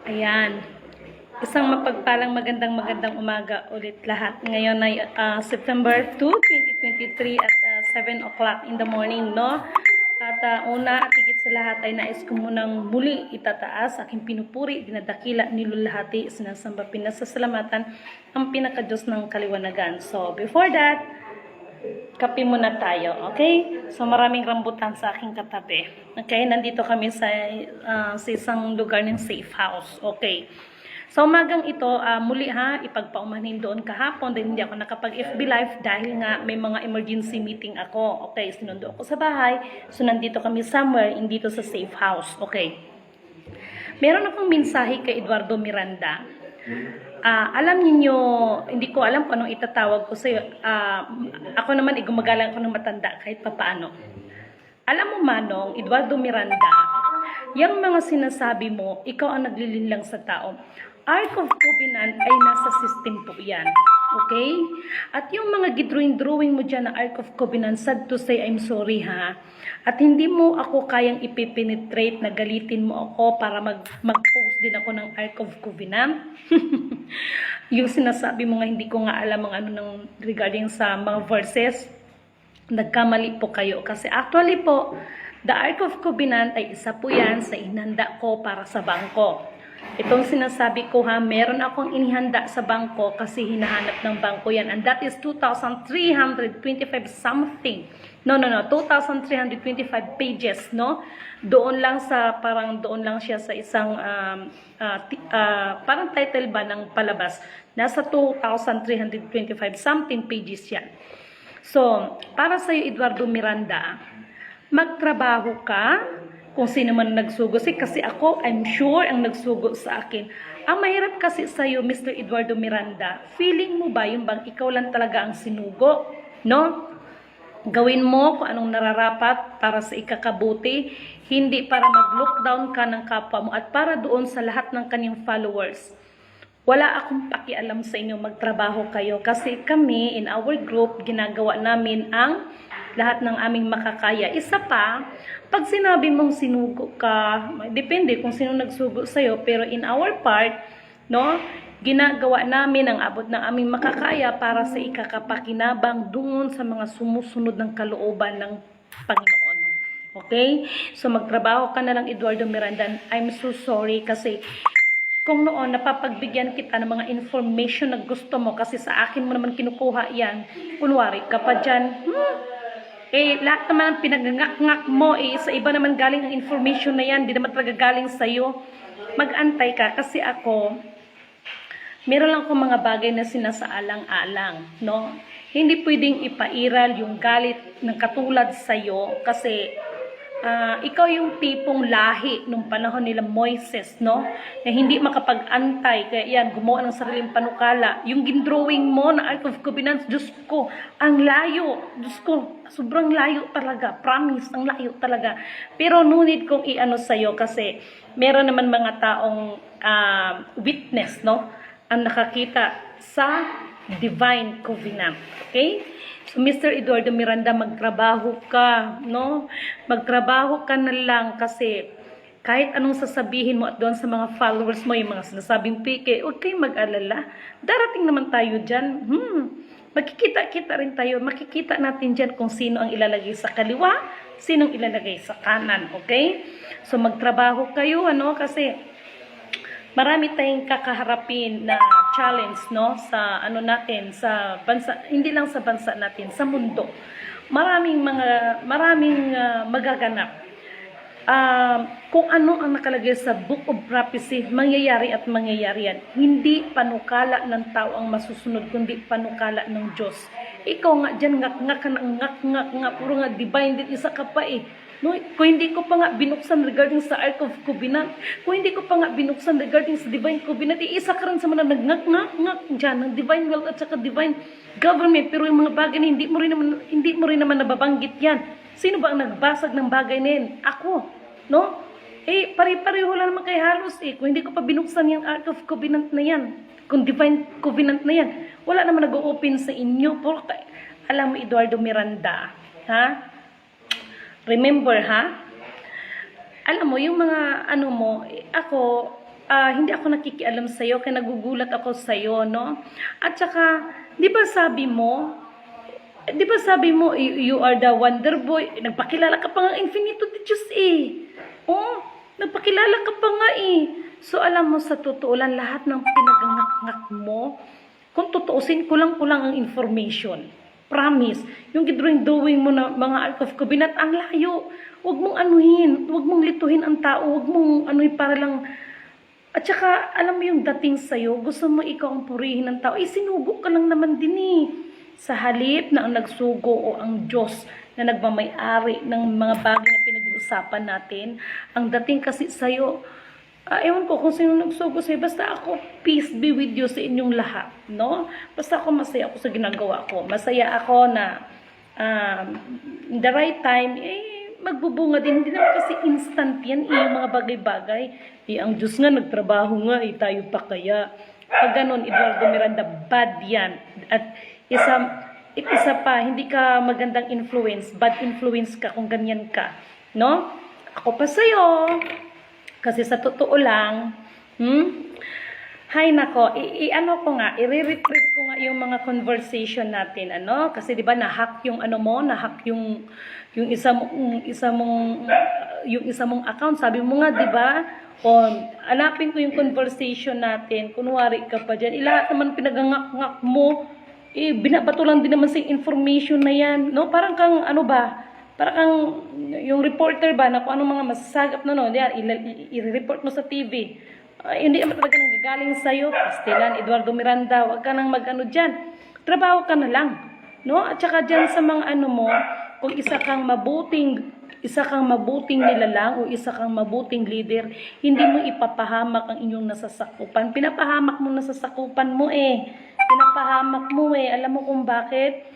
Ayan. Isang mapagpalang magandang umaga ulit lahat. Ngayon ay September 2, 2023 at 7 o'clock in the morning, no? At una at higit sa lahat ay nais ko munang muli itataas aking pinupuri, dinadakila, nilulahati, sinasamba, pinasasalamatan ang pinakadiyos ng kaliwanagan. So, before that, kape muna tayo, okay? So, maraming rambutan sa aking katabi. Okay, nandito kami sa isang lugar ng safe house. Okay. So, umagang ito, muli ipagpaumanhin doon kahapon dahil hindi ako nakapag-FB Live dahil nga may mga emergency meeting ako. Okay, sinundo ako sa bahay. So, nandito kami somewhere, dito sa safe house. Okay. Meron akong mensahe kay Eduardo Miranda. Alam niyo, hindi ko alam kung anong itatawag ko sa'yo. Ako naman, gumagalang ako ng matanda kahit papaano. Alam mo, Manong, Eduardo Miranda, yung mga sinasabi mo, ikaw ang naglilinlang sa tao. Ark of Covenant ay nasa system po yan. Okay? At yung mga gidrawing mo dyan na Ark of Covenant, sad to say, I'm sorry ha. At hindi mo ako kayang ipipenetrate na galitin mo ako para mag-post din ako ng Ark of Covenant. Yung sinasabi mo nga, hindi ko nga alam ang ano ng regarding sa mga verses. Nagkamali po kayo. Kasi actually po, the Ark of Covenant ay isa po yan sa inanda ko para sa bangko. Itong sinasabi ko meron akong inihanda sa bangko kasi hinahanap ng bangko yan. And that is 2,325 something. No, 2,325 pages, no? Doon lang siya sa isang, parang title ba ng palabas. Nasa 2,325 something pages yan. So, para sa'yo, Eduardo Miranda, magtrabaho ka kung sino man nagsugo. Kasi ako, I'm sure, ang nagsugo sa akin. Ang mahirap kasi sa'yo, Mr. Eduardo Miranda, feeling mo ba yung bang ikaw lang talaga ang sinugo? No? Gawin mo kung anong nararapat para sa ikakabuti, hindi para mag-lockdown ka ng kapwa mo at para doon sa lahat ng kanyang followers. Wala akong pakialam sa inyo, magtrabaho kayo. Kasi kami, in our group, ginagawa namin ang lahat ng aming makakaya. Isa pa, pag sinabi mong sinugo ka, depende kung sino nagsugo sa'yo, pero in our part, no, ginagawa namin ang abot ng aming makakaya para sa ikakapakinabang doon sa mga sumusunod ng kalooban ng Panginoon. Okay? So, magtrabaho ka na lang, Eduardo Miranda. I'm so sorry kasi kung noon napapagbigyan kita ng mga information na gusto mo kasi sa akin mo naman kinukuha yan, kunwari ka pa dyan, lahat naman ang pinagngak-ngak mo, sa iba naman galing ang information na yan, di naman talaga galing sa'yo. Mag-antay ka kasi ako, meron lang akong mga bagay na sinasaalang-alang, no? Hindi pwedeng ipairal yung galit ng katulad sa'yo kasi ikaw yung tipong lahi nung panahon nila Moises, no? Na hindi makapag-antay, kaya yan, gumawa ng sariling panukala. Yung gindrawing mo na Ark of Covenant, Diyos ko, ang layo. Diyos ko, sobrang layo talaga. Promise, ang layo talaga. Pero no need kong i-ano sa'yo kasi meron naman mga taong witness, no? Ang nakakita sa Divine Covenant. Okay? So, Mr. Eduardo Miranda, magtrabaho ka, no? Magtrabaho ka na lang kasi kahit anong sasabihin mo at doon sa mga followers mo, yung mga sinasabing peke, huwag kayong mag-alala. Darating naman tayo dyan. Magkikita-kita rin tayo. Makikita natin dyan kung sino ang ilalagay sa kaliwa, sinong ilalagay sa kanan, okay? So, magtrabaho kayo, kasi marami tayong kakaharapin na challenge, no, sa natin, sa bansa, hindi lang sa bansa natin, sa mundo. Maraming magaganap. Kung ano ang nakalagay sa Book of Prophecy, mangyayari at mangyayari yan. Hindi panukala ng tao ang masusunod, kundi panukala ng Diyos. Ikaw nga dyan, ngak, puro nga divine din, isa ka pa No, kung hindi ko pa nga binuksan regarding sa Ark of Covenant, kung hindi ko pa nga binuksan regarding sa Divine Covenant, isa ka rin sa mga nag-ngak dyan, ng Divine Wealth at saka Divine Government, pero yung mga bagay na hindi mo rin naman nababanggit yan. Sino ba ang nagbasag ng bagay na yan? Ako, no? Pare-pareho lang naman kay halos kung hindi ko pa binuksan yung Ark of Covenant na yan, kung Divine Covenant na yan, wala naman nag-open sa inyo. Alam mo, Eduardo Miranda, remember, alam mo, yung mga ako, hindi ako nakikialam sa'yo, kaya nagugulat ako sa'yo, no? At saka, di ba sabi mo, you are the wonder boy. Nagpakilala ka pa nga infinito de Diyos eh. Oh, nagpakilala ka pa nga eh. So alam mo, sa totoo lang, lahat ng pinagangak-ngak mo, kung tutuusin, kulang-kulang ang information. Promise. Yung gidrawing mo na mga Ark of Covenant, ang layo. Huwag mong anuhin, huwag mong lituhin ang tao, huwag mong anuhin para lang. At saka, alam mo yung dating sa'yo, gusto mo ikaw ang purihin ng tao, sinugo ka lang naman din eh. Sa halip na ang nagsugo o ang Diyos na nagmamay-ari ng mga bagay na pinag-uusapan natin, ang dating kasi sa'yo, ewan ko kung sino nagsugo sa'yo, basta ako, peace be with you sa inyong lahat, no? Basta ako, masaya ako sa ginagawa ko. Masaya ako na in the right time, magbubunga din. Hindi naman kasi instant yan, yung mga bagay-bagay. Ang Diyos nga, nagtrabaho nga, tayo pa kaya. Pag ganun, Eduardo Miranda, bad yan. At isa pa, hindi ka magandang influence, bad influence ka kung ganyan ka, no? Ako pa sa'yo, kasi sa totoo lang, hay nako, ano ko nga, i-retrieve ko nga yung mga conversation natin, ano? Kasi 'di ba na-hack yung ano mo, na-hack yung isa mong account. Sabi mo nga, 'di ba? O hanapin ko yung conversation natin. Kunwari ka pa diyan, lahat naman pinagangak-ngak mo. Binabato lang din naman sa information na yan, no? Parang kang ano ba? Parang kang yung reporter ba na kung anong mga masasagap na no, i-report mo sa TV. Hindi naman talaga nanggagaling sa'yo. Pastilan, Eduardo Miranda, wag ka nang mag-ano dyan. Trabaho ka na lang, no? At saka dyan sa mga ano mo, kung isa kang mabuting nilalang o isa kang mabuting leader, hindi mo ipapahamak ang inyong nasasakupan. Pinapahamak mo nasasakupan mo eh. Pinapahamak mo eh. Alam mo kung bakit?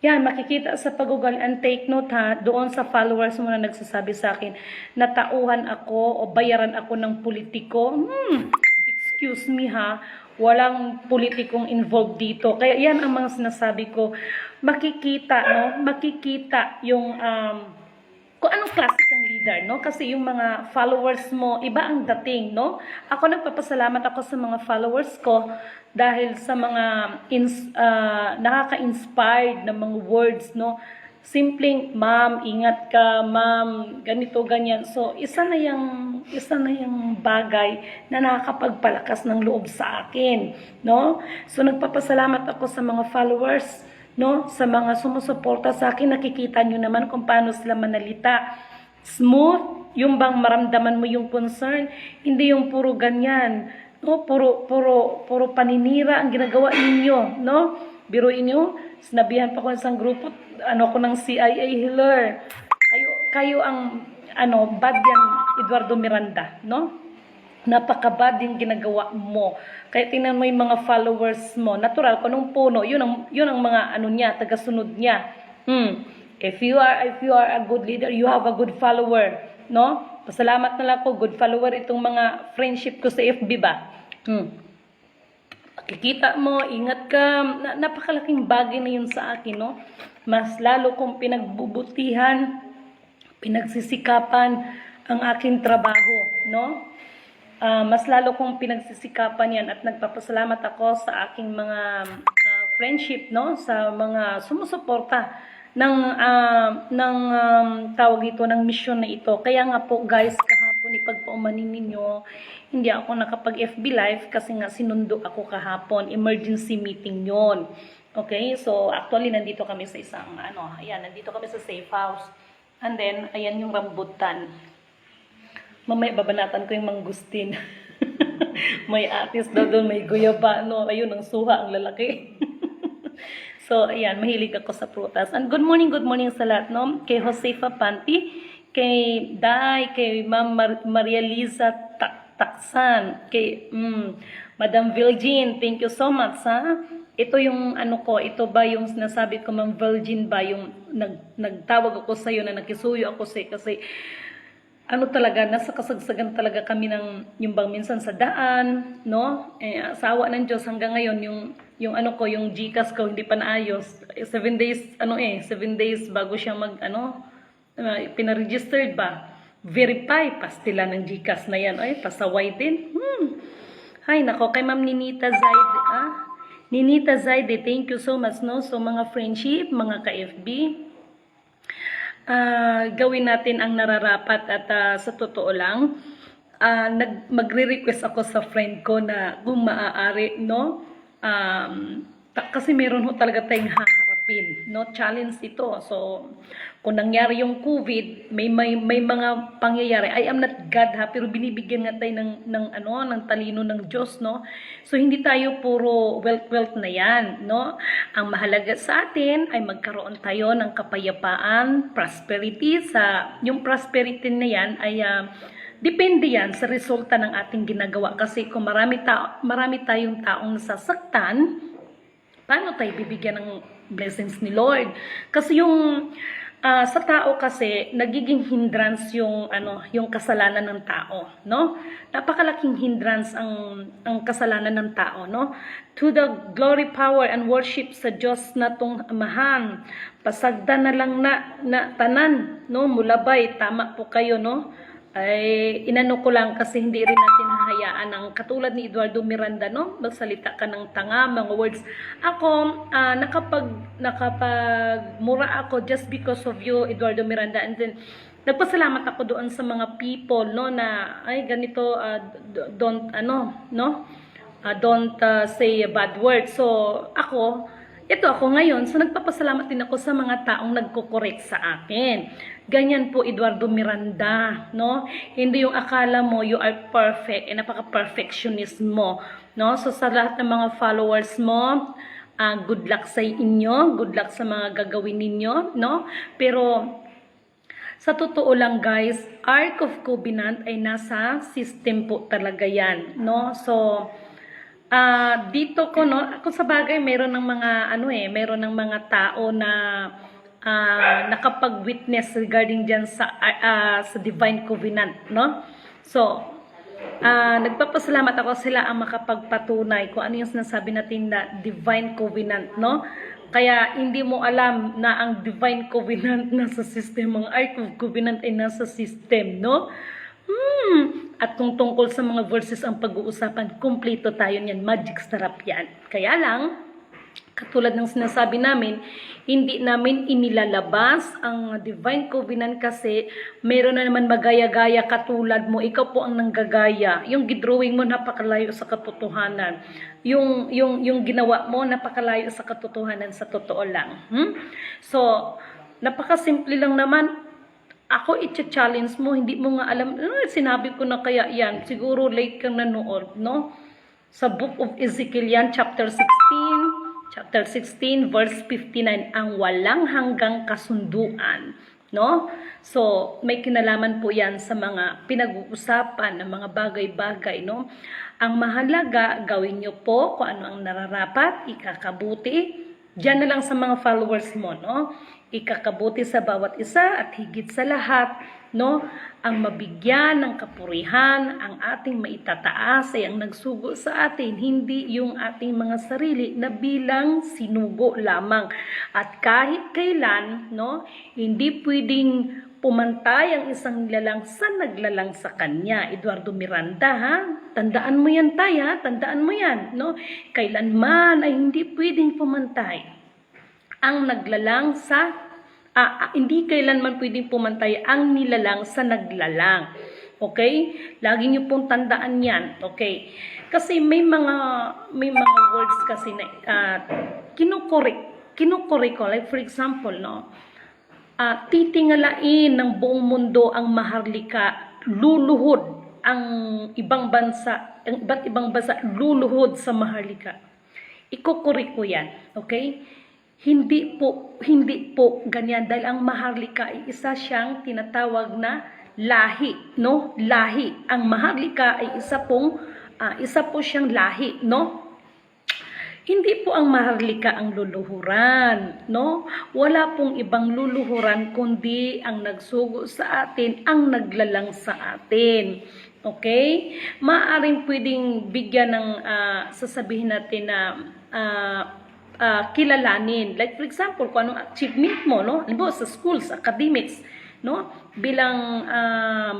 Yan, makikita sa pagugal and take note ha, doon sa followers mo na nagsasabi sa akin, natauhan ako o bayaran ako ng politiko. Excuse me ha, walang politikong involved dito. Kaya yan ang mga sinasabi ko. Makikita, no? Makikita yung kung anong klase kang leader, no? Kasi yung mga followers mo, iba ang dating, no? Ako nagpapasalamat ako sa mga followers ko dahil sa mga nakaka-inspired na mga words, no? Simpleng, ma'am, ingat ka, ma'am, ganito, ganyan. So, isa na yung bagay na nakakapagpalakas ng loob sa akin, no? So, nagpapasalamat ako sa mga followers, no, sa mga sumusuporta sa akin. Nakikita nyo naman kung paano sila manalita. Smooth, yung bang maramdaman mo yung concern, hindi yung puro ganyan, no, puro paninira ang ginagawa ninyo, no? Biruin nyo, sinabihan pa ko isang grupo, ko ng CIA healer. Kayo ang bad yan, Eduardo Miranda, no? Napakabad yung ginagawa mo. Kaya tingnan mo yung mga followers mo. Natural, kung anong puno, yun ang mga niya, tagasunod niya. If you are a good leader, you have a good follower, no? Pasalamat na lang ako, good follower itong mga friendship ko sa FB ba. Kikita mo, ingat ka, napakalaking bagay na yun sa akin, no? Mas lalo kong pinagbubutihan, pinagsisikapan ang aking trabaho, no? Mas lalo kong pinagsisikapan yan at nagpapasalamat ako sa aking mga friendship, no? Sa mga sumusuporta ng tawag ito, ng mission na ito. Kaya nga po guys, kahapon ipagpaumanin ninyo, hindi ako nakapag-FB live kasi nga sinundo ako kahapon. Emergency meeting yon. Okay, so actually nandito kami sa isang ayan, nandito kami sa safe house. And then, ayan yung rambutan. Mamaya babanatan ko yung mangustin. May atis daw doon, may guyaba, ayun, ang suha, ang lalaki. So, ayan, mahilig ako sa prutas. And good morning sa lahat, no? Kay Josefa Panti, kay Day, kay Ma'am Maria Liza Taksan, kay Madam Virgin, thank you so much, ha? Ito yung ito ba yung sinasabi ko, Ma'am Virgin ba, yung nagtawag ako sa'yo na nakisuyo ako sa'yo kasi talaga, nasa kasagsagan talaga kami ng yung bang minsan sa daan, no? Sa awa ng Diyos hanggang ngayon yung yung GCash ko hindi pa naayos. 7 days 7 days bago siya pina-registered ba. verify, pastila ng GCash na yan. Ay, pasaway din. Ay, nako, kay Ma'am Ninita Zaide, Ninita Zaide, thank you so much, no? So, mga friendship, mga ka-FB, gawin natin ang nararapat at sa totoo lang, magre-request ako sa friend ko na kung maaari, no? Kasi meron ho talaga tayong haharapin, no? Challenge ito. So, kung nangyari yung COVID, may mga pangyayari. I am not God, ha, pero binibigyan nga tayo ng talino ng Diyos, no? So, hindi tayo puro wealth na yan, no? Ang mahalaga sa atin ay magkaroon tayo ng kapayapaan, prosperity. Yung prosperity na yan ay depende yan sa resulta ng ating ginagawa. Kasi kung marami tayong taong nasasaktan, paano tayo bibigyan ng blessings ni Lord? Kasi yung sa tao kasi nagiging hindrance yung kasalanan ng tao, no? Napakalaking hindrance ang kasalanan ng tao, no? To the glory, power and worship sa Diyos natong Amahan. Pasagda na lang na tanan, no? Mulabay, tama po kayo, no? Ay inano ko lang kasi hindi rin natin hahayaan ng katulad ni Eduardo Miranda, no? Magsalita ka ng tanga, mga words. Ako, nakapagmura ako just because of you, Eduardo Miranda. And then, nagpasalamat ako doon sa mga people, no? Na, ay, ganito, don't say bad words. So, ito ako ngayon, so nagpapasalamat din ako sa mga taong nagko-correct sa akin. Ganyan po, Eduardo Miranda, no? Hindi yung akala mo you are perfect, napaka-perfectionist mo, no? So sa lahat ng mga followers mo, good luck sa inyo, good luck sa mga gagawin ninyo, no? Pero sa totoo lang guys, Ark of Covenant ay nasa system po talaga yan, no? So dito ko, no, ako sa bagay meron ng mga meron ng mga tao na nakapag-witness regarding diyan sa Divine Covenant, no? So nagpapasalamat ako sila ang makapagpatunay kung ano yung sinasabi natin na Divine Covenant, no? Kaya hindi mo alam na ang Divine Covenant nasa system, ang Ark of Covenant ay nasa system, no? At kung tungkol sa mga verses ang pag-uusapan, kumpleto tayo niyan, magic sarap yan. Kaya lang, katulad ng sinasabi namin, hindi namin inilalabas ang Divine Covenant kasi meron na naman magaya-gaya katulad mo, ikaw po ang nanggagaya. Yung gidrawing mo napakalayo sa katotohanan. Yung ginawa mo napakalayo sa katotohanan sa totoo lang. So, napakasimple lang naman. Ako i-challenge mo, hindi mo nga alam, sinabi ko na kaya yan, siguro late kang nanood, no? Sa Book of Ezekiel yan, chapter 16, verse 59, ang walang hanggang kasunduan, no? So, may kinalaman po yan sa mga pinag-uusapan ng mga bagay-bagay, no? Ang mahalaga, gawin nyo po kung ano ang nararapat, ikakabuti, diyan na lang sa mga followers mo, no? Ikakabuti sa bawat isa at higit sa lahat, no, ang mabigyan ng kapurihan, ang ating maitataas ay ang nagsugo sa atin, hindi yung ating mga sarili na bilang sinugo lamang. At kahit kailan, no, hindi pwedeng pumantay ang isang nilalang sa naglalang sa kanya. Eduardo Miranda, ha? Tandaan mo yan tayo, ha? Tandaan mo yan, no? Kailanman ay hindi pwedeng pumantay ang naglalang sa hindi kailanman pwedeng pumantay ang nilalang sa naglalang. Okay? Lagi niyo pong tandaan 'yan. Okay? Kasi may mga words kasi na kinukorek ko. Like for example, no? Titingalain ng buong mundo ang maharlika, luluhod ang ibang bansa, ang iba't ibang bansa luluhod sa maharlika. Ikukorek ko 'yan. Okay? Hindi po ganyan dahil ang maharlika ay isa siyang tinatawag na lahi, no? Lahi. Ang maharlika ay isa po siyang lahi, no? Hindi po ang maharlika ang luluhuran, no? Wala pong ibang luluhuran kundi ang nagsugo sa atin, ang naglalang sa atin. Okay? Maaaring pwedeng bigyan ng sasabihin natin na kilalanin. Like for example, kung anong achievement mo, no? Halimbawa sa schools, academics, no? Bilang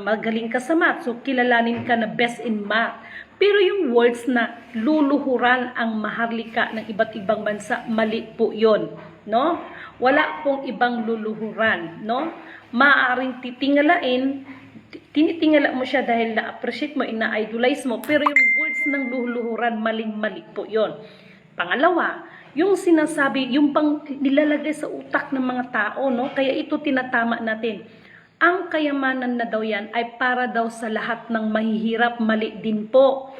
magaling ka sa math, so kilalanin ka na best in math. Pero yung words na luluhuran ang maharlika ng iba't ibang bansa, mali po yun, no? Wala pong ibang luluhuran, no? Maaaring tinitingala mo siya dahil na-appreciate mo, ina-idolize mo, pero yung words ng luluhuran, maling-mali po yun. Pangalawa, yung sinasabi, yung pang nilalagay sa utak ng mga tao, no? Kaya ito tinatama natin. Ang kayamanan na daw yan ay para daw sa lahat ng mahihirap, mali din po.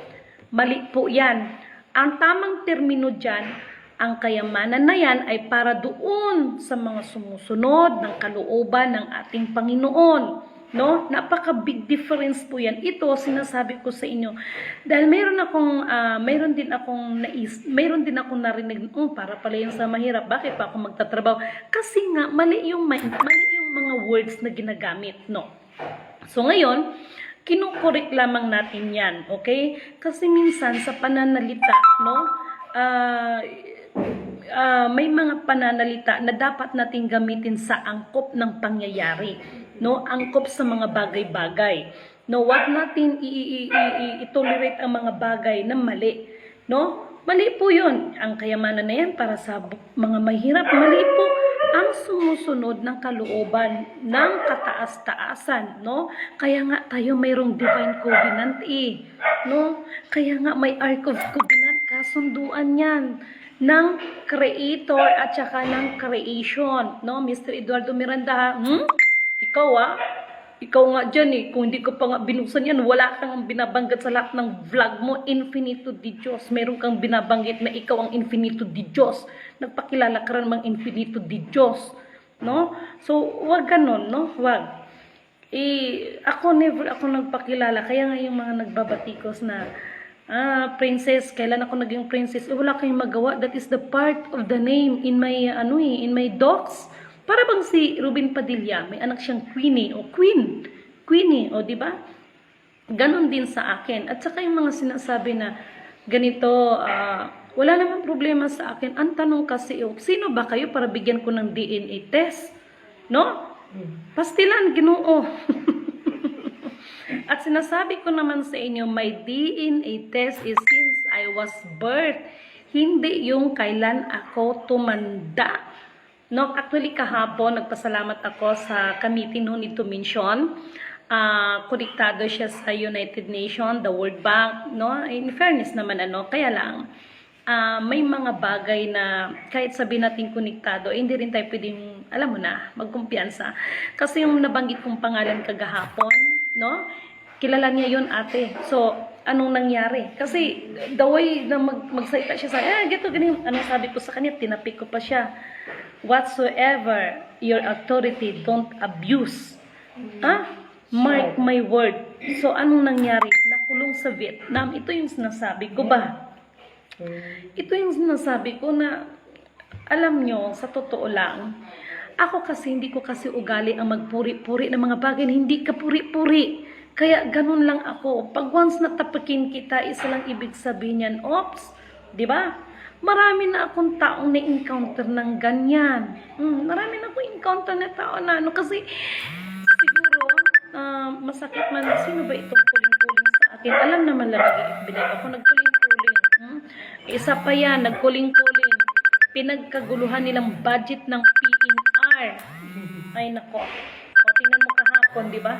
Mali po yan. Ang tamang termino dyan, ang kayamanan na yan ay para doon sa mga sumusunod ng kalooban ng ating Panginoon. No? Napaka-big difference po yan. Ito, sinasabi ko sa inyo. Dahil mayroon din akong narinig, para pala yun sa mahirap, bakit pa ako magtatrabaho? Kasi nga, mali yung mga words na ginagamit, no? So ngayon, kinukorek lamang natin yan, okay? Kasi minsan sa pananalita, no? May mga pananalita na dapat nating gamitin sa angkop ng pangyayari, no? Angkop sa mga bagay-bagay. No, wag natin i-tolerate ang mga bagay na mali, no? Mali po 'yun. Ang kayamanan na 'yan para sa mga mahirap, mali po ang sumusunod ng kalooban ng kataas-taasan, no? Kaya nga tayo mayroong divine covenant no? Kaya nga may ark of covenant, kasunduan 'yan ng creator at saka ng creation, no? Mr. Eduardo Miranda, ikaw nga dyan kung hindi ko pa nga binuksan yan, wala kang binabanggit sa lahat ng vlog mo, infinito di Diyos. Meron kang binabanggit na ikaw ang infinito di Diyos. Nagpakilala ka rin mang infinito di Diyos. No? So, wag ganon, no? Wag. Never ako nagpakilala. Kaya nga yung mga nagbabatikos na, princess, kailan ako naging princess? Wala kayong magawa. That is the part of the name in my, in my docs. Para bang si Ruben Padilla, may anak siyang Queenie o Queenie, o di ba? Ganon din sa akin. At saka yung mga sinasabi na ganito, wala namang problema sa akin. Ang tanong kasi, sino ba kayo para bigyan ko ng DNA test? No? Pastilan, Ginoo. At sinasabi ko naman sa inyo, my DNA test is since I was birth. Hindi yung kailan ako tumanda. No, actually kahapon nagpasalamat ako sa committee no ni Tuminsion. Konektado siya sa United Nations, the World Bank, no? In fairness naman kaya lang may mga bagay na kahit sabihin natin konektado, hindi rin tayo pwedeng, alam mo na, magkumpiyansa. Kasi yung nabanggit kong pangalan kagahapon, no? Kilala niya yun, ate. So, anong nangyari? Kasi the way na magsalita siya sa ganito, anong sabi ko sa kanya, tinapik ko pa siya. Whatsoever your authority, don't abuse. Mark my word. So, anong nangyari? Nakulong sa Vietnam. Ito yung sinasabi ko ba? Ito yung sinasabi ko na, alam nyo, sa totoo lang, ako kasi, hindi ko kasi ugali ang magpuri-puri ng mga bagay na hindi ka puri-puri. Kaya ganun lang ako. Pag once natapakin kita, isa lang ibig sabihin yan, ops, di ba? Marami na akong taong na-encounter ng ganyan. Marami na akong encounter na tao na kasi siguro masakit man. Sino ba itong kuling-kuling sa akin? Alam naman lang nag-ibigay ako nagkuling-kuling. Isa pa yan, nagkuling-kuling. Pinagkaguluhan nilang budget ng PNR. Ay nako. O, tingnan mo kahapon, di ba?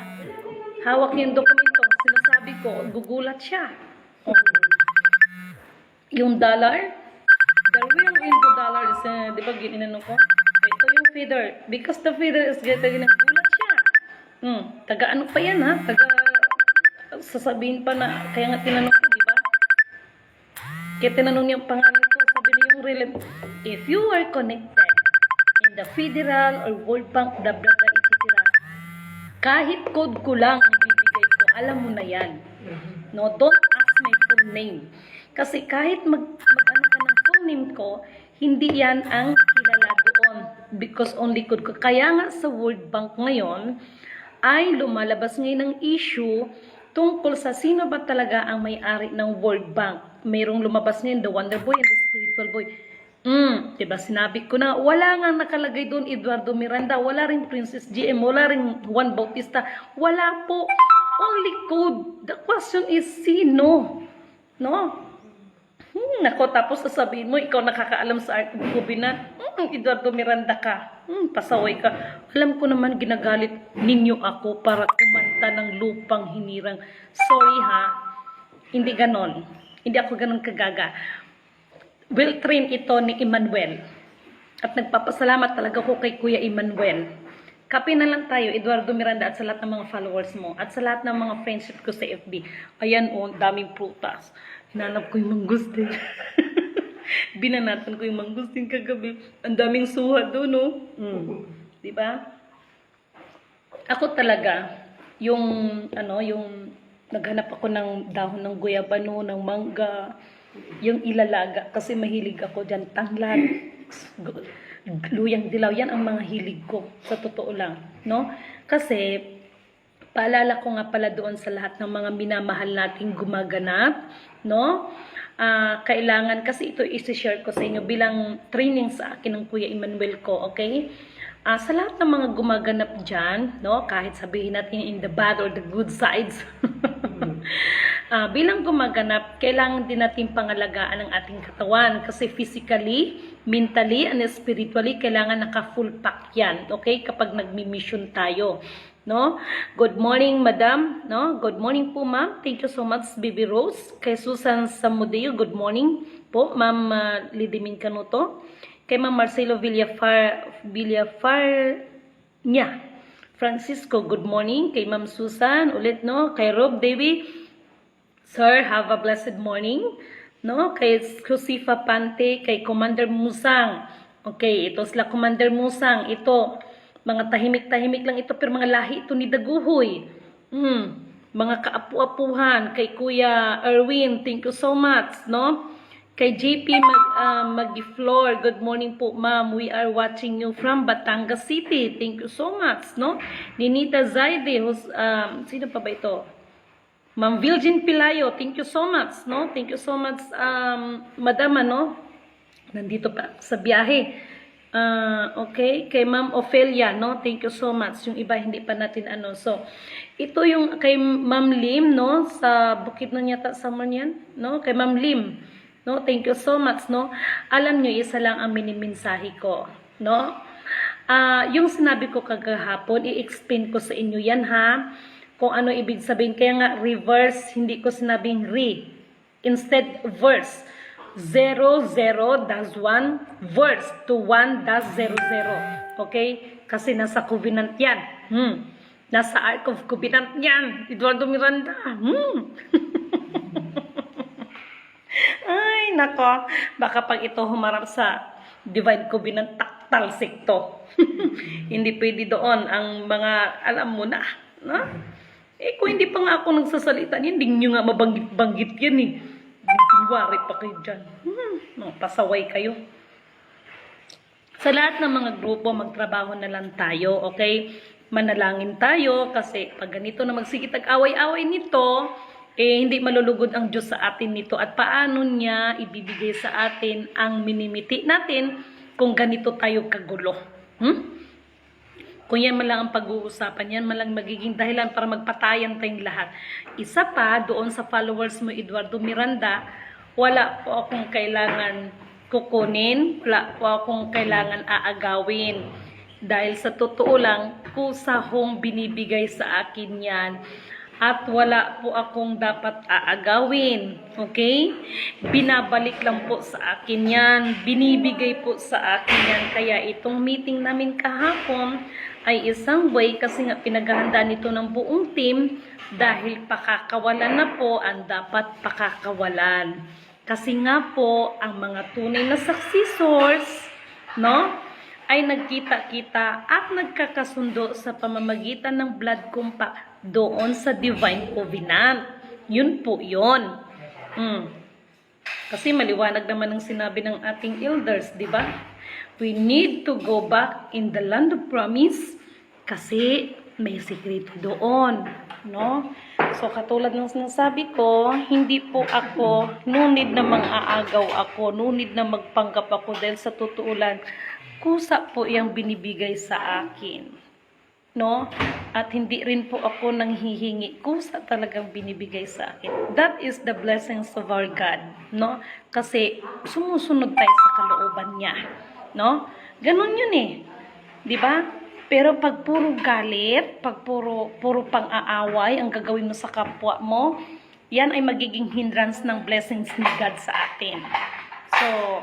Hawak niya yung dokumento. Sinasabi ko, gugulat siya. Yung dollar, the real in the dollar is, di ba, ginanong ko? Ito yung feeder. Because the feeder is getting gulat siya. Taga ano pa yan, ha? Sasabihin pa na, kaya nga tinanong ko, di ba? Kaya tinanong niya ang pangalan ko, sabi niya yung real, if you are connected in the federal or World Bank, etc. Kahit code ko lang ang bibigay ko, alam mo na yan. No, don't ask my full name. Kasi kahit mag-ano ka ng full name ko, hindi yan ang kilala doon. Because only code ko. Kaya nga sa World Bank ngayon, ay lumalabas ngayon ng issue tungkol sa sino ba talaga ang may-ari ng World Bank. Mayroong lumabas ngayon, the Wonder Boy and the Spiritual Boy. Diba sinabi ko na wala nga nakalagay doon Eduardo Miranda, wala rin Princess GM, wala rin Juan Bautista, wala po. Only code. The question is sino? No? Nako, tapos sasabihin mo, ikaw nakakaalam sa art of covenant. Eduardo Miranda ka. Pasaway ka. Alam ko naman ginagalit ninyo ako para kumanta ng lupang hinirang. Sorry ha. Hindi ganon. Hindi ako ganon kagaga. Well train ito ni Emmanuel. At nagpapasalamat talaga ko kay Kuya Emmanuel. Kape na lang tayo, Eduardo Miranda, at sa lahat ng mga followers mo, at sa lahat ng mga friendship ko sa FB. Ayan o, daming prutas. Hinanap ko yung mangustin. Binanatan ko yung mangustin kagabi. Ang daming suha doon, no? Diba? Ako talaga, yung naghanap ako ng dahon ng guyabano, ng mangga, yung ilalaga, kasi mahilig ako dyan, tanglad, luyang dilaw, yan ang mga hilig ko, sa totoo lang, no? Kasi, paalala ko nga pala doon sa lahat ng mga minamahal nating gumaganap, no? Kailangan, kasi ito isi-share ko sa inyo bilang training sa akin ng Kuya Emmanuel ko, okay? Sa lahat ng mga gumaganap dyan, no? Kahit sabihin natin in the bad or the good sides, bilang gumaganap, kailangan din natin pangalagaan ang ating katawan kasi physically, mentally, and spiritually, kailangan naka-full pack yan, okay? Kapag nagmi-mission tayo, no? Good morning, madam, no? Good morning po, ma'am. Thank you so much, Baby Rose. Kay Susan Samudeo, good morning po, ma'am Lidimin Canuto. Kay ma'am Marcelo Villafar niya. Francisco, good morning. Kay ma'am Susan, ulit, no? Kay Rob Davy, sir, have a blessed morning. No? Kay Josefa Pante, kay Commander Musang. Okay, ito sila Commander Musang. Ito, mga tahimik-tahimik lang ito, pero mga lahi ito ni Daguhoy. Mga kaapu-apuhan. Kay Kuya Erwin, thank you so much. No? Kay JP Magiflor, good morning po, ma'am. We are watching you from Batangas City. Thank you so much. No? Ninita Zaide, sino pa ba ito? Ma'am Virgin Pilayo, thank you so much, no? Thank you so much, madam, no? Nandito pa sa biyahe. Okay, kay Ma'am Ophelia, no? Thank you so much. Yung iba hindi pa natin So, ito yung kay Ma'am Lim, no? Sa Bukid ng yata sa yan, no? Kay Ma'am Lim, no? Thank you so much, no? Alam nyo, isa lang ang minimensahe ko, no? Yung sinabi ko kagahapon, i-explain ko sa inyo yan, ha? Kung ano ibig sabihin. Kaya nga, reverse, hindi ko sinabing re. Instead, verse. 0, 0, das 1, verse to 1, das 0, 0. Okay? Kasi nasa covenant yan. Nasa Ark of Covenant yan. Eduardo Miranda. Ay, nako. Baka pag ito humarap sa Divine Covenant, taktal sikto. Hindi pwede doon ang mga, alam mo na, no? Kung hindi pa nga ako nagsasalita niyan, hindi nyo nga mabanggit-banggit yan eh. Kunwari pa kayo dyan. Pasaway kayo. Sa lahat ng mga grupo, magtrabaho na lang tayo, okay? Manalangin tayo kasi pag ganito na magsigit away-away nito, hindi malulugod ang Diyos sa atin nito. At paano niya ibibigay sa atin ang minimiti natin kung ganito tayo kagulo? Kung yan man lang ang pag-uusapan, yan man lang magiging dahilan para magpatayan tayong lahat. Isa pa, doon sa followers mo, Eduardo Miranda, wala po akong kailangan kukunin, wala po akong kailangan aagawin. Dahil sa totoo lang, kusahong binibigay sa akin yan. At wala po akong dapat aagawin. Okay? Binabalik lang po sa akin yan. Binibigay po sa akin yan. Kaya itong meeting namin kahapon ay isang way kasi nga pinaghahanda nito ng buong team dahil pakakawalan na po ang dapat pakakawalan. Kasi nga po, ang mga tunay na successors, no, ay nagkita-kita at nagkakasundo sa pamamagitan ng blood compact doon sa Divine Covenant. Yun po yun. Kasi maliwanag naman ang sinabi ng ating elders, di ba? We need to go back in the land of promise kasi may sikreto doon, no? So, katulad ng sinasabi ko, hindi po ako, no need na mang-aagaw ako, no need na magpanggap ako dahil sa totoo lang, kusa po yung binibigay sa akin. No? At hindi rin po ako nanghihingi, kusa talagang binibigay sa akin. That is the blessings of our God. No? Kasi sumusunod tayo sa kalooban niya. No? Ganun yun eh. Di ba? Pero pag puro galit, pag puro pang-aaway ang gagawin mo sa kapwa mo, yan ay magiging hindrance ng blessings ni God sa atin. So,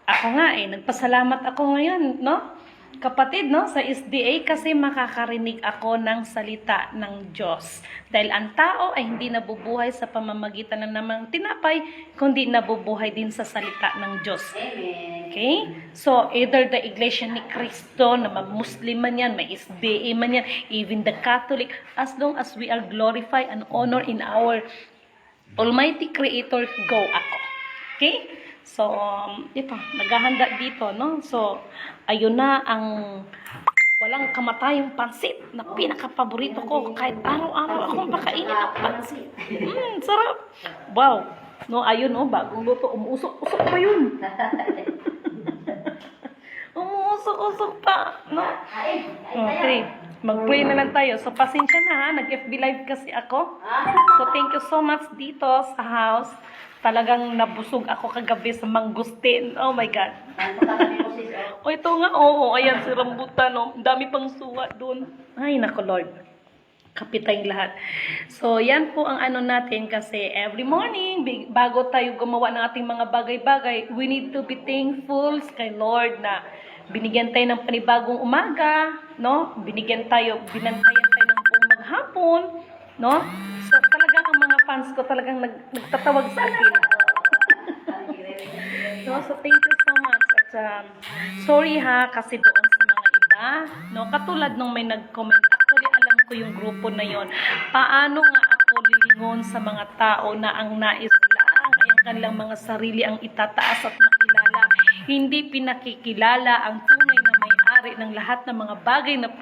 ako nga nagpasalamat ako ngayon, no? Kapatid, no? Sa SDA kasi makakarinig ako ng salita ng Diyos. Dahil ang tao ay hindi nabubuhay sa pamamagitan ng namang tinapay, kundi nabubuhay din sa salita ng Diyos. Okay? So, either the Iglesia ni Cristo, na mag-Muslim man yan, may SDA man yan, even the Catholic, as long as we are glorified and honor in our Almighty Creator, go ako. Okay? So, ito, naghahanda dito, no? So, ayun na ang walang kamatayang pansit na pinaka-paborito ko. Kahit araw-araw akong pakainin ng pansit. Sarap. Wow. No, ayun, no, bagong luto. Umuusok-usok pa yun. Umuusok-usok pa, no? Okay. Mag-pray na lang tayo. So, pasensya na ha. Nag-FB live kasi ako. So, thank you so much dito sa house. Talagang nabusog ako kagabi sa mangustin. Oh my God. O ito nga, oo. Ayan, si rambutan, no? Dami pang suwa doon. Ay, nako Lord. Kapitay lahat. So, yan po ang ano natin kasi every morning, bago tayo gumawa ng ating mga bagay-bagay, we need to be thankful kay Lord na binigyan tayo ng panibagong umaga, no? Binantayan tayo ng buong maghapon, no? So, talagang ang mga fans ko talagang nagtatawag sa akin. No? So, thank you so much. At, sorry ha, kasi doon sa mga iba, no? Katulad nung may nag-comment, actually alam ko yung grupo na yon. Paano nga ako lilingon sa mga tao na ang nais lang ay ang kanilang mga sarili ang itataas at makilala. Hindi pinakikilala ang tunay na may-ari ng lahat ng mga bagay na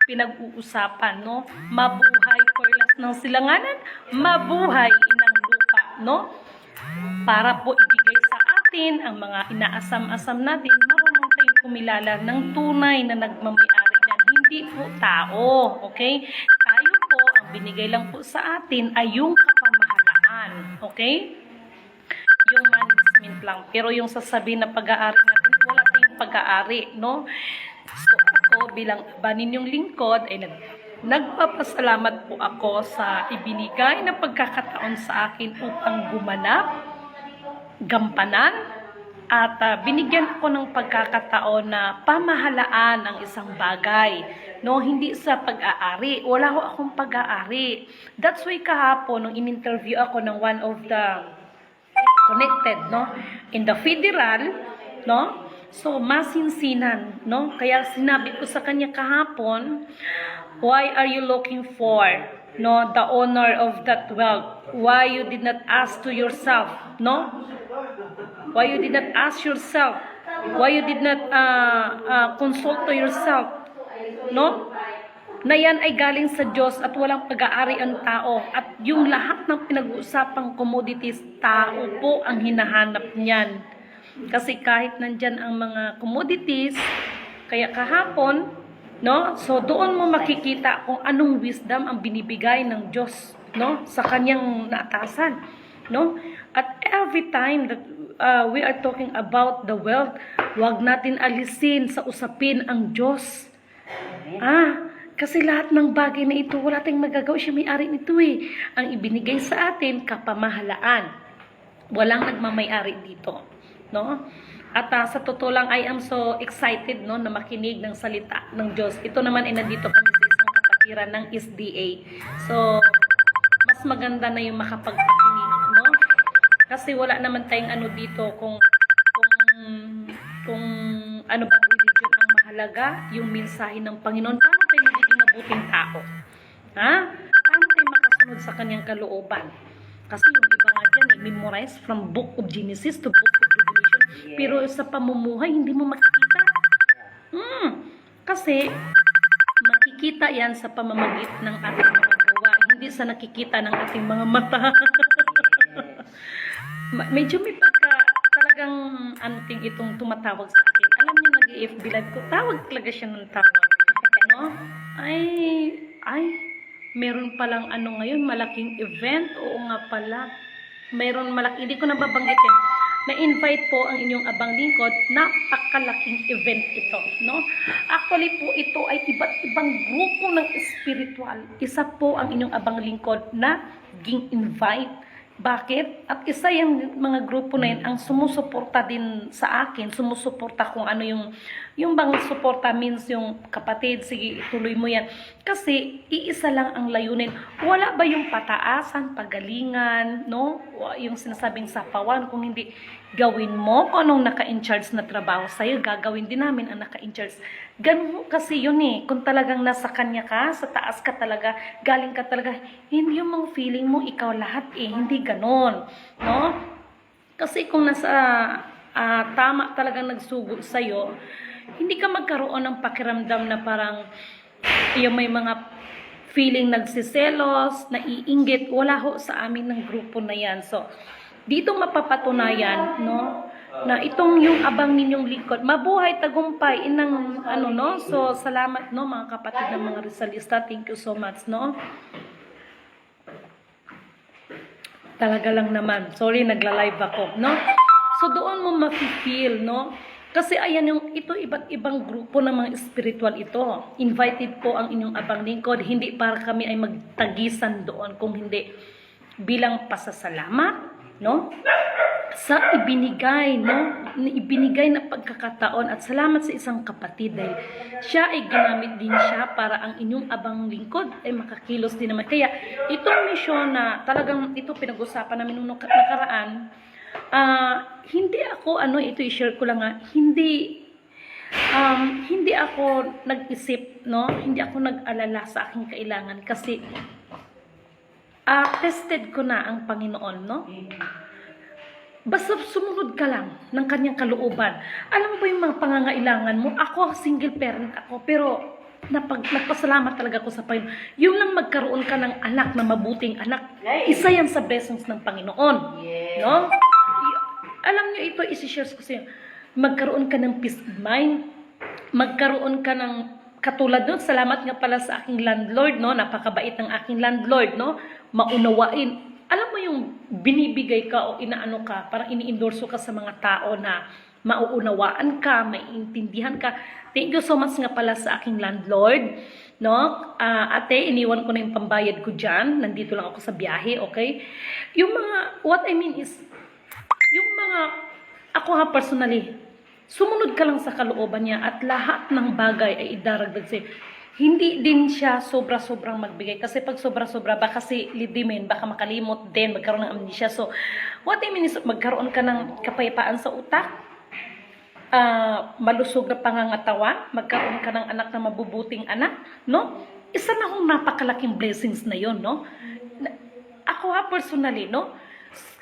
pinag-uusapan, no? Mabuhay perlas ng silanganan, mabuhay inang lupa, no? Para po ibigay sa atin ang mga inaasam-asam natin, marunong tayong kumilala ng tunay na nagmamay-ari niyan, hindi po tao, okay? Tayo po, ang binigay lang po sa atin ay yung kapamahalaan, okay? Yung management lang. Pero yung sasabihin na pag-aari natin, wala tayong pag-aari, no? So ako bilang baninyong lingkod ay nagpapasalamat po ako sa ibinigay na pagkakataon sa akin upang gumanap, gampanan, at binigyan ako ng pagkakataon na pamahalaan ang isang bagay, no? Hindi sa pag-aari. Wala ho akong pag-aari. That's why kahapon nung in-interview ako ng one of the connected, no? In the federal, no? So, masinsinan, no? Kaya sinabi ko sa kanya kahapon, why are you looking for, no, the honor of that wealth? Why you did not ask to yourself, no? Why you did not ask yourself? Why you did not consult to yourself, no? Na yan ay galing sa Diyos at walang pag-aari ang tao. At yung lahat ng pinag-uusapang commodities, tao po ang hinahanap niyan. Kasi kahit nandyan ang mga commodities, kaya kahapon, no? So doon mo makikita kung anong wisdom ang binibigay ng Diyos, no? Sa kanyang naatasan, no? At every time that we are talking about the wealth, wag natin alisin sa usapin ang Diyos. Kasi lahat ng bagay na ito, wala tayong magagawa. Siya may-ari nito eh. Ang ibinigay sa atin, kapamahalaan. Walang nagmamay-ari dito, no? At sa totoo lang, I am so excited, no, na makinig ng salita ng Diyos. Ito naman ay nandito kami sa isang kapatiran ng SDA. So, mas maganda na yung makapagpakinig, no? Kasi wala naman tayong ano dito kung ano bang religion ang mahalaga, yung mensahe ng Panginoon. Paano tayo magiging mabuting tao? Ha? Paano tayo makasunod sa kanyang kalooban? Kasi yung iba nga dyan, memorize from Book of Genesis to Book of Revelation. Pero sa pamumuhay, hindi mo makikita. Kasi makikita yan sa pamamagitan ng ating mga gawa. Hindi sa nakikita ng ating mga mata. Medyo may pagka talagang anting itong tumatawag sa akin. Alam niyo, nag-FB live ko, tawag talaga siya ng tawag. No? Ay, meron palang ano ngayon, malaking event. Oo nga pala. Meron malaki, hindi ko nababanggitin. Na-invite po ang inyong abang lingkod, napakalaking event ito, no? Actually po ito ay iba't ibang grupo ng spiritual. Isa po ang inyong abang lingkod na ging-invite. Bakit? At isa yung mga grupo na yun ang sumusuporta din sa akin, sumusuporta kung ano yung bang suporta means yung kapatid, sige ituloy mo yan. Kasi iisa lang ang layunin. Wala ba yung pataasan, pagalingan, no? Yung sinasabing sapawan, kung hindi gawin mo kung anong naka-in-charge na trabaho sa'yo, gagawin din namin ang naka-in-charge. Ganun kasi yun eh. Kung talagang nasa kanya ka, sa taas ka talaga, galing ka talaga, hindi yung mga feeling mo ikaw lahat eh. Hindi ganon. No? Kasi kung nasa tama talagang nagsugo sa'yo, hindi ka magkaroon ng pakiramdam na parang yung may mga feeling nagsiselos, naiinggit. Wala ho sa amin ng grupo na yan. So, dito mapapatunayan, no? Na itong yung abang ninyong lingkod, mabuhay tagumpay inang ano, no? So salamat, no, mga kapatid ng mga Rizalista, thank you so much, no? Talaga lang naman, sorry, nagla-live ako, no? So doon mo mafe-feel, no? Kasi ayan yung ito, iba't ibang grupo ng mga spiritual ito. Invited po ang inyong abang lingkod, hindi para kami ay magtagisan doon, kung hindi bilang pasasalamat, no? Sa ibinigay, no? Ibinigay na pagkakataon at salamat sa isang kapatid dahil siya ay ginamit din siya para ang inyong abang lingkod ay makakilos din naman. Kaya itong misyon na talagang ito pinag-usapan namin nung nakaraan, hindi ako, ito i-share ko lang hindi ako nag-isip, no? Hindi ako nag-alala sa aking kailangan kasi tested ko na ang Panginoon, no? Basta sumunod ka lang ng kanyang kalooban. Alam mo ba yung mga pangangailangan mo? Ako, single parent ako, pero nagpasalamat talaga ako sa Panginoon. Yung lang magkaroon ka ng anak na mabuting anak, isa yan sa blessings ng Panginoon. No? Alam nyo, ito isi-share ko sa inyo. Magkaroon ka ng peace of mind, magkaroon ka ng katulad nun, salamat nga pala sa aking landlord, no? Napakabait ng aking landlord, no? Maunawain. Alam mo yung binibigay ka o inaano ka, parang ini-endorso ka sa mga tao na mauunawaan ka, maiintindihan ka. Thank you so much nga pala sa aking landlord, no? Ate, iniwan ko na yung pambayad ko dyan. Nandito lang ako sa biyahe, okay? Yung mga, what I mean is, yung mga, ako ha personally, sumunod ka lang sa kalooban niya at lahat ng bagay ay idaragdag sa'yo. Hindi din siya sobra-sobrang magbigay. Kasi pag sobra-sobra, baka si lidimin, baka makalimot din, magkaroon ng amnesia. So, what I mean is, magkaroon ka ng kapayapaan sa utak, malusog na pangangatawan, magkaroon ka ng anak na mabubuting anak, no? Isa na hong napakalaking blessings na yon, no? Ako ha, personally, no?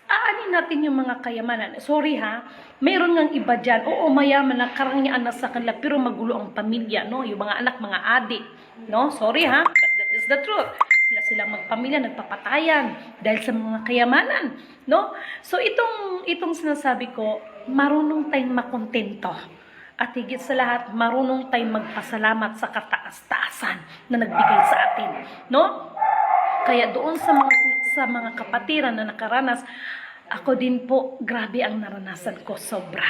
Aanin natin yung mga kayamanan. Sorry ha, mayroon ngang iba dyan. Oo, mayaman na karangyaan na sa kanila, pero magulo ang pamilya, no? Yung mga anak, mga adik, no? Sorry ha, but that is the truth. Sila magpamilya, nagpapatayan dahil sa mga kayamanan, no? So itong sinasabi ko, marunong tayong makontento. At higit sa lahat, marunong tayong magpasalamat sa kataas-taasan na nagbigay sa atin, no? Kaya doon sa mga kapatiran na nakaranas, ako din po, grabe ang naranasan ko, sobra.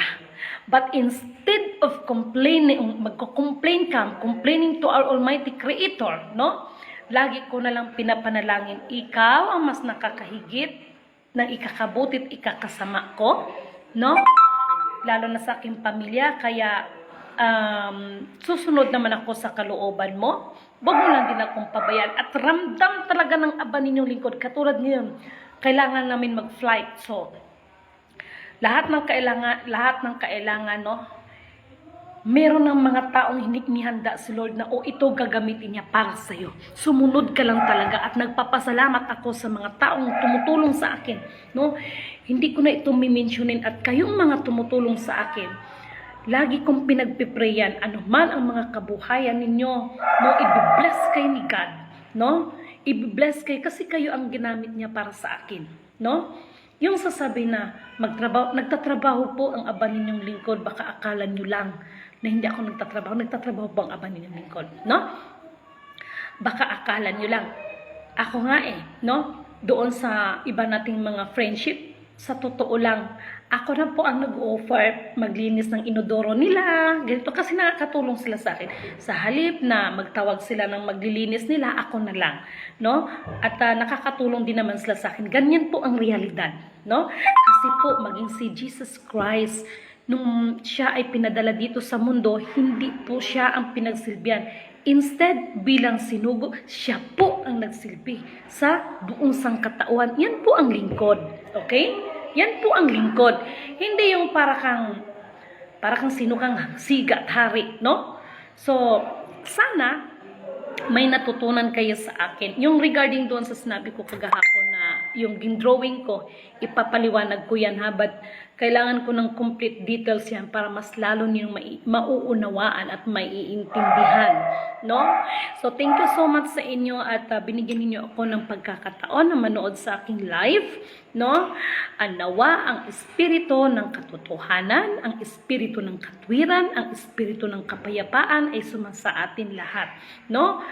But instead of complaining, magko-complain ka, complaining to our Almighty Creator, no? Lagi ko na lang pinapanalangin, ikaw ang mas nakakahigit ng ikakabutit, ikakasama ko, no? Lalo na sa aking pamilya, kaya susunod naman ako sa kalooban mo. Huwag mo lang din akong pabayaan. At ramdam talaga ng aba ninyong lingkod. Katulad ngayon, kailangan namin mag-flight. So, lahat ng kailangan, no? Meron ng mga taong inihanda si Lord na, ito gagamitin niya para sa iyo. Sumunod ka lang talaga at nagpapasalamat ako sa mga taong tumutulong sa akin, no? Hindi ko na ito mimensionin at kayong mga tumutulong sa akin, lagi kong pinagpiprayan, anuman ang mga kabuhayan ninyo, no, i-bless kayo ni God, no? I-bless kayo kasi kayo ang ginamit niya para sa akin, no? Yung sasabi na nagtatrabaho po ang aba ninyong lingkod, baka akala nyo lang na hindi ako nagtatrabaho po ang aba ninyong lingkod, no? Baka akala nyo lang. Ako nga no? Doon sa iba nating mga friendship, sa totoo lang, ako na po ang nag-offer maglinis ng inodoro nila. Ganito kasi nakakatulong sila sa akin. Sa halip na magtawag sila ng maglilinis nila, ako na lang, no? At nakakatulong din naman sila sa akin. Ganyan po ang realidad, no? Kasi po maging si Jesus Christ, nung siya ay pinadala dito sa mundo, hindi po siya ang pinagsilbihan. Instead, bilang sinugo, siya po ang nagsilbi sa buong sangkatauhan. Yan po ang lingkod. Okay? Yan po ang lingkod. Hindi yung para kang sinukang siga at hari, no? So, sana may natutunan kayo sa akin. Yung regarding doon sa sinabi ko kagahapon na yung drawing ko, ipapaliwanag ko yan ha, but kailangan ko ng complete details yan para mas lalo niyong mauunawaan at maiintindihan, no? So, thank you so much sa inyo at binigyan niyo ako ng pagkakataon na manood sa aking live, no? Nawa ang espiritu ng katotohanan, ang espiritu ng katwiran, ang espiritu ng kapayapaan ay sumasa atin lahat, no?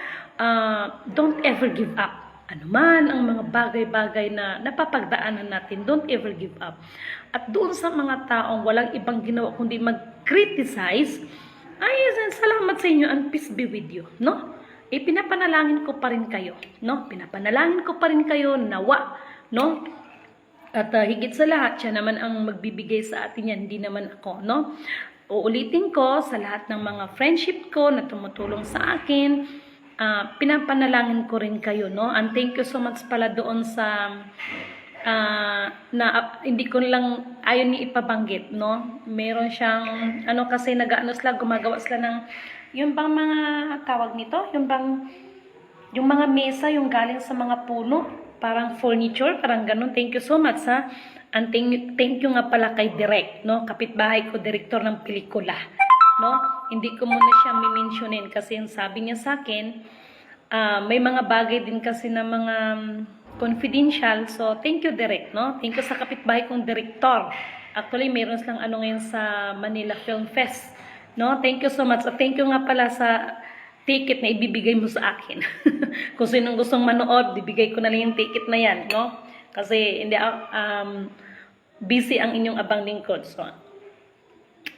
Don't ever give up. Ano man ang mga bagay-bagay na napapagdaanan natin, don't ever give up. At doon sa mga taong walang ibang ginawa kundi mag-criticize, ay salamat sa inyo and peace be with you, no? Pinapanalangin ko pa rin kayo, no? Pinapanalangin ko pa rin kayo, nawa, no? At higit sa lahat, siya naman ang magbibigay sa atin yan, hindi naman ako, no? Uulitin ko sa lahat ng mga friendship ko na tumutulong sa akin, pinapanalangin ko rin kayo, no? And thank you so much pala doon sa hindi ko lang ayaw ni ipabanggit, no? Meron siyang kasi nag-ano sila, gumagawa sila ng yung bang mga tawag nito, yung mga mesa yung galing sa mga puno, parang furniture, parang ganun. Thank you so much ha. And thank you nga pala kay Direk, no? Kapitbahay ko, direktor ng pelikula, no? Hindi ko muna siya mi-mentionin kasi yung sabi niya sa akin, may mga bagay din kasi na mga confidential. So, thank you, Direk, no? Thank you sa kapitbahay kong direktor. Actually, meron silang ngayon sa Manila Film Fest, no? Thank you so much. At thank you nga pala sa ticket na ibibigay mo sa akin. Kung sinong gustong manood, ibigay ko na lang yung ticket na yan, no? Kasi hindi busy ang inyong abang lingkod. So,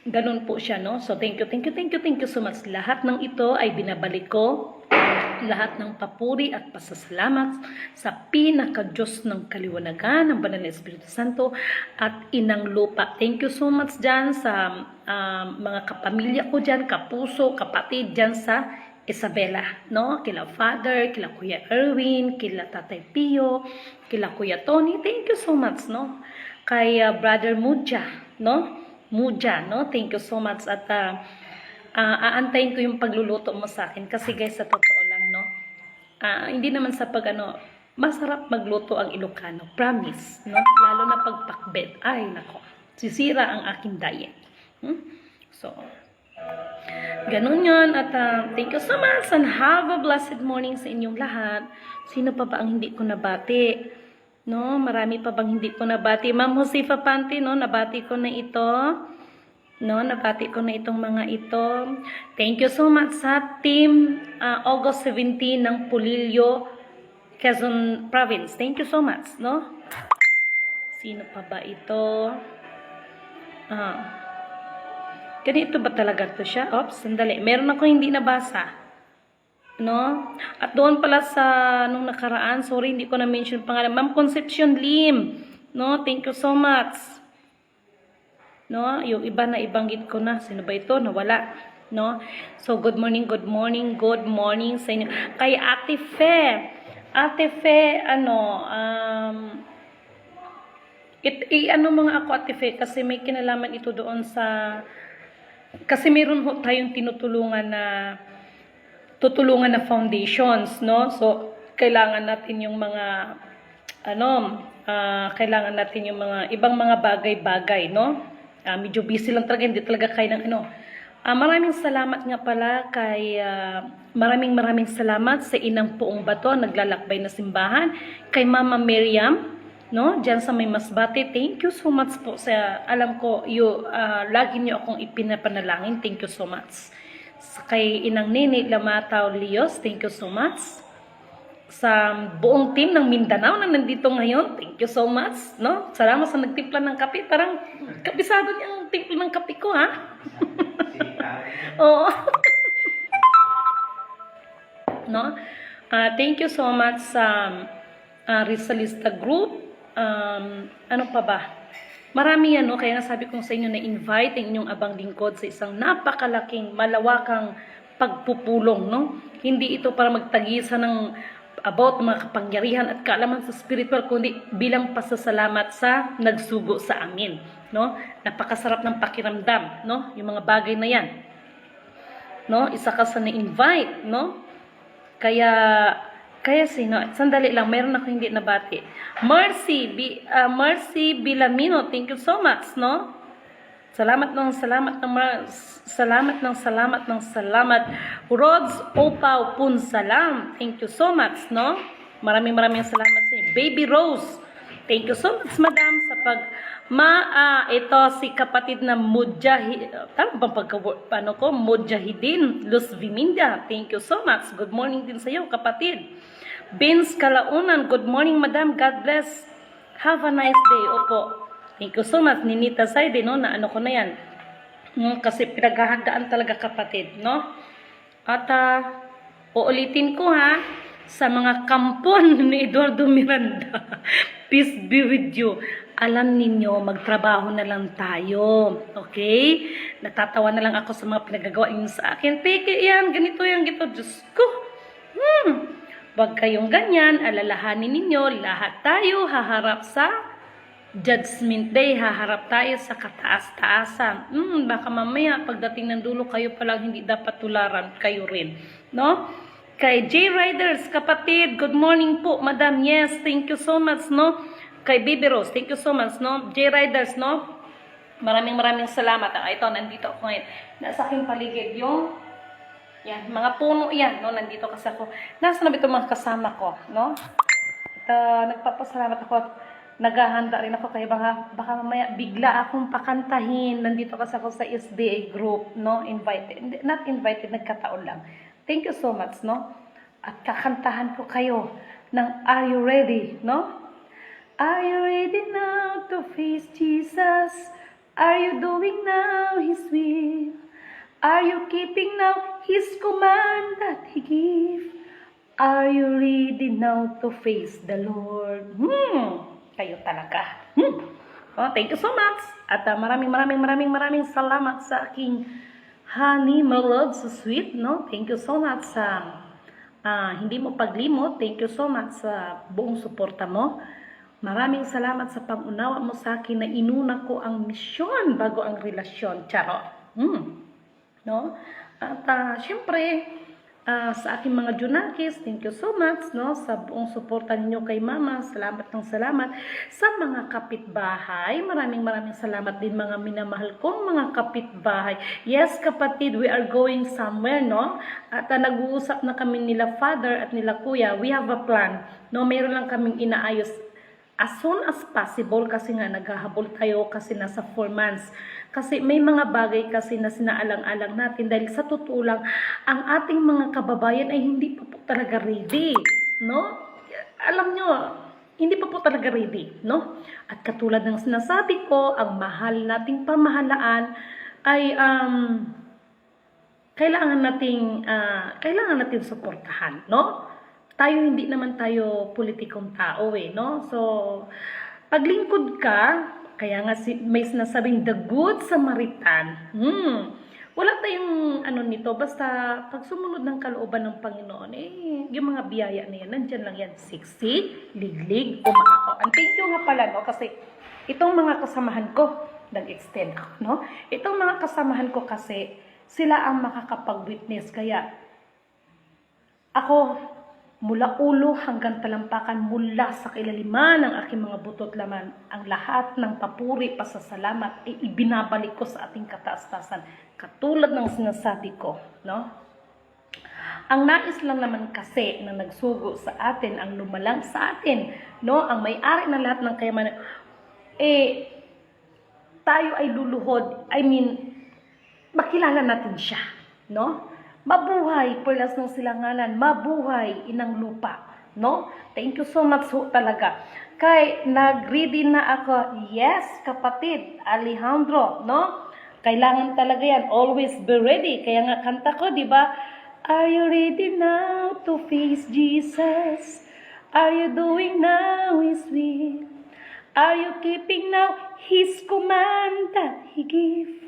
ganun po siya, no? So, thank you so much. Lahat ng ito ay binabalik ko. Lahat ng papuri at pasasalamat sa pinaka-Diyos ng kaliwanagan, ng Banal na Espiritu Santo at Inang Lupa. Thank you so much dyan sa mga kapamilya ko dyan, kapuso, kapatid dyan sa Isabela, no? Kila Father, kila Kuya Erwin, kila Tatay Pio, kila Kuya Tony. Thank you so much, no? Kay Brother Muja, no? No? Thank you so much at aantayin ko yung pagluluto mo sa akin kasi guys, sa totoo lang, no? Hindi naman sa masarap magluto ang Ilocano, promise, no? Lalo na pagpakbet, ay nako, sisira ang aking diet. So, ganun yun at thank you so much and have a blessed morning sa inyong lahat. Sino pa ba ang hindi ko nabati? No, marami pa bang hindi ko nabati? Ma'am Josefa Panti, no, nabati ko na ito. No, nabati ko na itong mga ito. Thank you so much sa team August 17 ng Pulilio, Quezon Province. Thank you so much, no? Sino pa ba ito? Ganito ba talaga to siya? Oops, sandali. Meron ako hindi nabasa. No? At doon pala sa nung nakaraan, sorry, hindi ko na-mention pangalan. Ma'am Concepcion Lim. No, thank you so much. No, yung iba na ibanggit ko na. Sino ba ito? Nawala. No? So, good morning sa inyo. Kay Ate Fe. Ate Fe, mga ako, Ate Fe, kasi may kinalaman ito doon sa, kasi meron tayong tutulungan na foundations, no? So, kailangan natin yung mga, kailangan natin yung mga ibang mga bagay-bagay, no? Medyo busy lang talaga, hindi talaga kaya ng Maraming salamat nga pala kay maraming salamat sa Inang Puong Bato, naglalakbay na simbahan, kay Mama Miriam, no, diyan sa May Masbate. Thank you so much po sa, alam ko lagi niyo akong ipinapanalangin. Thank you so much. Kay Inang Nini Lamataw Lios, thank you so much. Sa buong team ng Mindanao na nandito ngayon, thank you so much, no? Salamat sa nagtimpla ng kape. Parang kabisado niya ang timpla ng kape ko, ha? Oo. No? Thank you so much sa Rizalista Group. Ano pa ba? Marami yan, no? Kaya nasabi ko sa inyo na invite ang inyong abang lingkod sa isang napakalaking, malawakang pagpupulong, no? Hindi ito para magtagisa ng about mga kapangyarihan at kaalaman sa spiritual, kundi bilang pasasalamat sa nagsugo sa amin, no? Napakasarap ng pakiramdam, no? Yung mga bagay na yan, no? Isa ka sa na-invite, no? Kaya sino, sandali lang, mayroon ako hindi nabati. Mercy Bilamino, thank you so much, no? Salamat. Rods Opaw Punsalam, thank you so much, no? Maraming salamat sa inyo. Baby Rose, thank you so much, madam, sa ito si kapatid na Mujahidin Luz Viminda, thank you so much. Good morning din sa iyo, kapatid. Vince Kalaunan, good morning, madam, God bless, have a nice day. Opo, thank you so much. Ninita Saide, no, na ano ko na yan, kasi pinaghahandaan talaga, kapatid, no? At uulitin ko, ha, sa mga kampon ni Eduardo Miranda, peace be with you. Alam ninyo, magtrabaho na lang tayo, okay? Natatawa na lang ako sa mga pinagagawa niyo sa akin. Peke yan, ganito yan, gito, Diyos ko. Wag kayong ganyan, alalahanin ninyo, lahat tayo haharap sa Judgment Day, haharap tayo sa kataas-taasan. Baka mamaya pagdating ng dulo kayo palang hindi dapat tularan, kayo rin, no? Kay J Riders, kapatid, good morning po, madam. Yes, thank you so much, no? Kay Baby Rose, thank you so much, no? J Riders, no? Maraming salamat. Ito, nandito ako ngayon. Nasa aking paligid yung yan, mga puno yan, no? Nandito kasi ako. Nasa na ito mga kasama ko, no? At nagpapasalamat ako at naghahanda rin ako, kaya baka mamaya bigla akong pakantahin. Nandito kasi ako sa SDA group, no? Invited, not invited, nagkataon lang. Thank you so much, no? At kakantahan ko kayo ng Are You Ready, no? Are you ready now to face Jesus? Are you doing now His will? Are you keeping now His command that He gave? Are you ready now to face the Lord? Kayo talaga. Oh, thank you so much. At maraming salamat sa aking honey, my love, so sweet, no? Thank you so much sa hindi mo paglimot. Thank you so much sa buong suporta mo. Maraming salamat sa pag-unawa mo sa akin na inuna ko ang misyon bago ang relasyon. Charot. No? At syempre, sa aking mga Junakis, thank you so much, no? Sa buong suporta ninyo kay Mama, salamat. Sa mga kapitbahay, maraming salamat din, mga minamahal kong mga kapitbahay. Yes, kapatid, we are going somewhere, no? At nag-uusap na kami nila Father at nila Kuya. We have a plan, no? Mayroon lang kaming inaayos as soon as possible, kasi nga naghahabol tayo kasi nasa 4 months. Kasi may mga bagay kasi na sinaalang-alang natin dahil sa totoo lang, ang ating mga kababayan ay hindi pa po talaga ready, no? Alam nyo, hindi pa po talaga ready, no? At katulad ng sinasabi ko, ang mahal nating pamahalaan ay kailangan nating suportahan, no? Tayo, hindi naman tayo politikong tao, no? So, paglingkod ka, kaya nga may sinasabing the good Samaritan. Wala tayong nito, basta pag sumunod ng kalooban ng Panginoon, yung mga biyaya na yan, nandyan lang yan, siksi, liglig, umako. Ang thank you nga pala, no? Kasi itong mga kasamahan ko, nag-extend ako, no? Itong mga kasamahan ko kasi, sila ang makakapag-witness, kaya ako, mula ulo hanggang talampakan, mula sa kailaliman ng aking mga butot laman, ang lahat ng papuri, pasasalamat ay ibinabalik ko sa ating kataas-taasan. Katulad ng sinasabi ko, no? Ang nais lang naman kasi na nagsugo sa atin, ang lumalang sa atin, no? Ang may-ari ng lahat ng kayamanan, tayo ay luluhod, makilala natin siya, no? Mabuhay, perlas ng silanganan, mabuhay, inang lupa, no? Thank you so much ho talaga. Kay nag-ready na ako, yes, kapatid, Alejandro, no? Kailangan talaga yan, always be ready. Kaya nga kanta ko, di ba? Are you ready now to face Jesus? Are you doing now His will? Are you keeping now His command that He gave?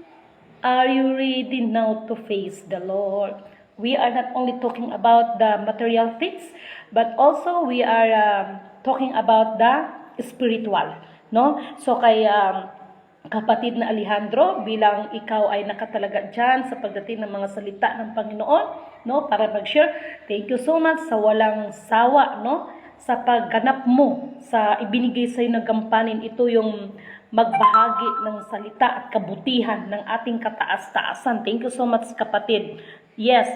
Are you ready now to face the Lord? We are not only talking about the material things, but also we are talking about the spiritual, no? So kay kapatid na Alejandro, bilang ikaw ay nakatalaga dyan sa pagdating ng mga salita ng Panginoon, no? Para mag-share, thank you so much sa walang sawa, no? Sa pagganap mo, sa ibinigay sa iyo na gampanin, ito yung magbahagi ng salita at kabutihan ng ating kataas-taasan. Thank you so much, kapatid. Yes,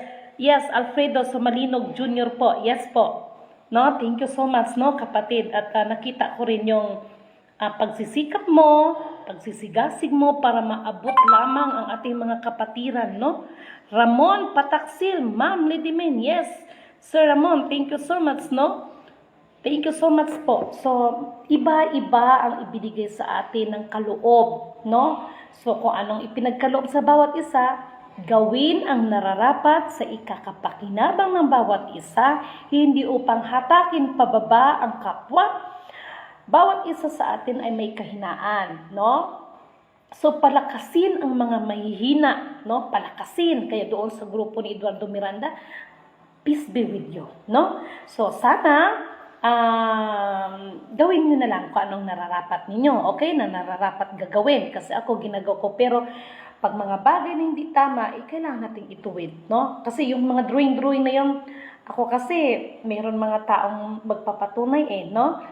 Alfredo Somalinog Jr. po. Yes po. No, thank you so much, no, kapatid. At nakita ko rin yung pagsisikap mo, pagsisigasig mo para maabot lamang ang ating mga kapatiran, no? Ramon Pataksil, Ma'am Lidimen. Yes, Sir Ramon, thank you so much, no? Thank you so much po. So, iba-iba ang ibinigay sa atin ng kaloob, no? So, kung anong ipinagkaloob sa bawat isa, gawin ang nararapat sa ikakapakinabang ng bawat isa, hindi upang hatakin pababa ang kapwa. Bawat isa sa atin ay may kahinaan, no? So, palakasin ang mga mahihina, no? Palakasin. Kaya doon sa grupo ni Eduardo Miranda, peace be with you, no? So, sana gawin nyo na lang kung anong nararapat ninyo, okay? Na nararapat gagawin, kasi ako ginagawa ko. Pero pag mga bagay na hindi tama, kailangan natin ituwid, no? Kasi yung mga drawing na yun, ako kasi mayroon mga taong magpapatunay no?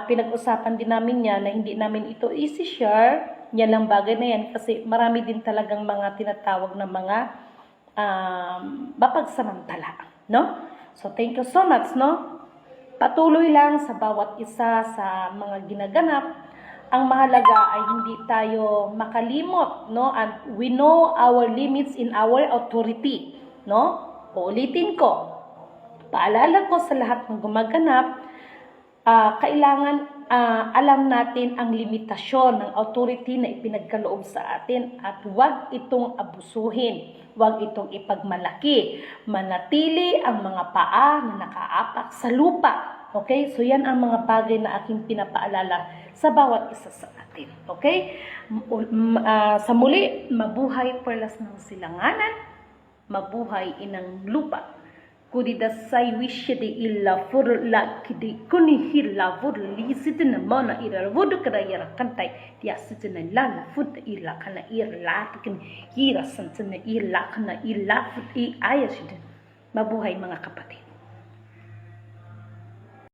Pinag-usapan din namin yan na hindi namin ito isi-share, yan lang bagay na yan, kasi marami din talagang mga tinatawag na mga mapagsamantala, no? So thank you so much, no? Patuloy lang sa bawat isa sa mga ginaganap. Ang mahalaga ay hindi tayo makalimot, no? And we know our limits in our authority, no? Uulitin ko. Paalala ko sa lahat ng gumaganap, kailangan alam natin ang limitasyon ng authority na ipinagkaloob sa atin at huwag itong abusuhin, huwag itong ipagmalaki. Manatili ang mga paa na nakaapak sa lupa. Okay? So yan ang mga bagay na aking pinapaalala sa bawat isa sa atin. Okay? Sa muli, mabuhay perlas ng silanganan, mabuhay inang lupa. Kudidasay wishyade illa furla kidi kunihilla furli sitina mana ira vudu kadayara kantay dia sitina lala fut illa kana irla tikin hira santina illa kana illa fut I ayasidin. Mabuhay mga kapatid.